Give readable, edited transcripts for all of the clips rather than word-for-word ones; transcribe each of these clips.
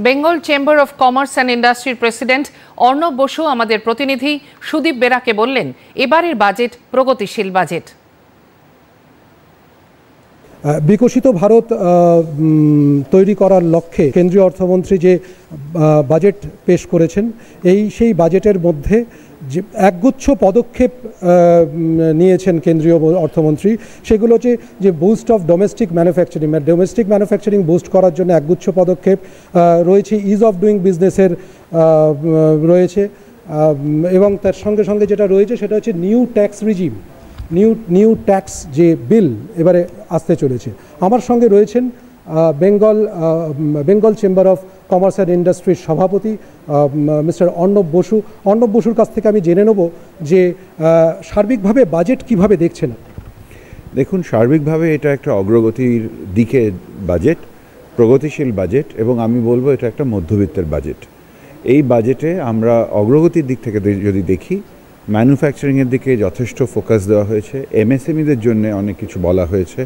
Bengal chamber of commerce and ইন্ডাস্ট্রির president Arnab Basu আমাদের প্রতিনিধি সুদীপ বেরাকে বললেন, এবারের বাজেট প্রগতিশীল বাজেট। বিকশিত ভারত তৈরি করার লক্ষ্যে কেন্দ্রীয় অর্থমন্ত্রী যে বাজেট পেশ করেছেন, সেই বাজেটের মধ্যে যে একগুচ্ছ পদক্ষেপ নিয়েছেন কেন্দ্রীয় অর্থমন্ত্রী, সেগুলো হচ্ছে যে boost of domestic manufacturing boost করার জন্য একগুচ্ছ পদক্ষেপ রয়েছে, ইজ অফ ডুইং বিজনেসের রয়েছে, এবং তার সঙ্গে সঙ্গে যেটা রয়েছে সেটা হচ্ছে new tax regime, new tax যে বিল এবারে আসতে চলেছে। আমার সঙ্গে রয়েছেন Bengal chamber of commerce and ইন্ডাস্ট্রির সভাপতি মিস্টার অর্ণব বসু। অর্ণব বসুর কাছ থেকে আমি জেনে নেব যে সার্বিকভাবে বাজেট কিভাবে দেখছেন। দেখুন, সার্বিকভাবে এটা একটা অগ্রগতির দিকে বাজেট, প্রগতিশীল বাজেট, এবং আমি বলবো এটা একটা মধ্যবিত্তের বাজেট। এই বাজেটে আমরা অগ্রগতির দিক থেকে যদি দেখি, ম্যানুফ্যাকচারিংয়ের দিকে যথেষ্ট ফোকাস দেওয়া হয়েছে, এমএসএমইদের জন্য অনেক কিছু বলা হয়েছে।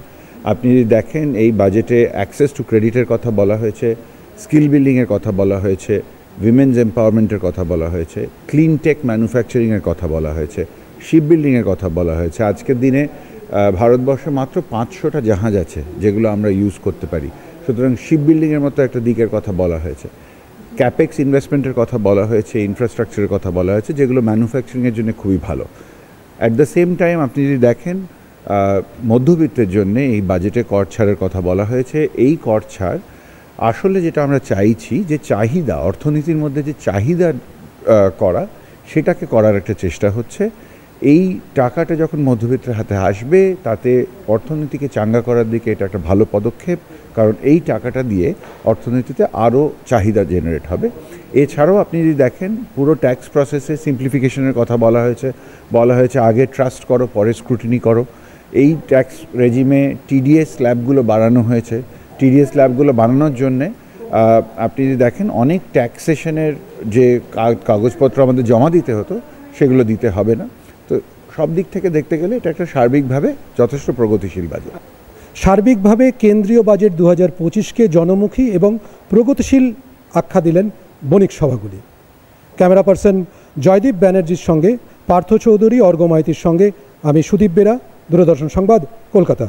আপনি যদি দেখেন, এই বাজেটে অ্যাক্সেস টু ক্রেডিটের কথা বলা হয়েছে, স্কিল বিল্ডিংয়ের কথা বলা হয়েছে, উইমেন্স এম্পাওয়ারমেন্টের কথা বলা হয়েছে, ক্লিন টেক ম্যানুফ্যাকচারিংয়ের কথা বলা হয়েছে, শিপ বিল্ডিংয়ের কথা বলা হয়েছে। আজকের দিনে ভারতবর্ষে মাত্র 500টা জাহাজ আছে যেগুলো আমরা ইউজ করতে পারি, সুতরাং শিপ বিল্ডিংয়ের মতো একটা দিকের কথা বলা হয়েছে। ক্যাপেক্স ইনভেস্টমেন্টের কথা বলা হয়েছে, ইনফ্রাস্ট্রাকচারের কথা বলা হয়েছে, যেগুলো ম্যানুফ্যাকচারিংয়ের জন্য খুবই ভালো। অ্যাট দ্য সেম টাইম আপনি যদি দেখেন, মধ্যবিত্তের জন্য এই বাজেটে কর ছাড়ের কথা বলা হয়েছে। এই কর ছাড় আসলে যেটা আমরা চাইছি, যে চাহিদা, অর্থনীতির মধ্যে যে চাহিদা করা, সেটাকে করার একটা চেষ্টা হচ্ছে। এই টাকাটা যখন মধ্যবিত্তের হাতে আসবে, তাতে অর্থনীতিকে চাঙ্গা করার দিকে এটা একটা ভালো পদক্ষেপ, কারণ এই টাকাটা দিয়ে অর্থনীতিতে আরও চাহিদা জেনারেট হবে। এছাড়াও আপনি যদি দেখেন, পুরো ট্যাক্স প্রসেসে সিম্পলিফিকেশনের কথা বলা হয়েছে আগে ট্রাস্ট করো, পরে স্ক্রুটিনি করো। এই ট্যাক্স রেজিমে টিডিএস স্ল্যাবগুলো বাড়ানো হয়েছে। টিডিএস স্ল্যাবগুলো বাড়ানোর জন্যে আপনি যদি দেখেন, অনেক ট্যাক্সেশনের যে কাগজপত্র আমাদের জমা দিতে হতো, সেগুলো দিতে হবে না। তো সব দিক থেকে দেখতে গেলে এটা একটা সার্বিকভাবে যথেষ্ট প্রগতিশীল বাজেট। সার্বিকভাবে কেন্দ্রীয় বাজেট 2025কে জনমুখী এবং প্রগতিশীল আখ্যা দিলেন বণিক সভাগুলি। ক্যামেরা পার্সন জয়দীপ ব্যানার্জির সঙ্গে পার্থ চৌধুরী, অর্ঘ্য মাইতির সঙ্গে আমি সুদীপ বেরা, দূরদর্শন সংবাদ, কলকাতা।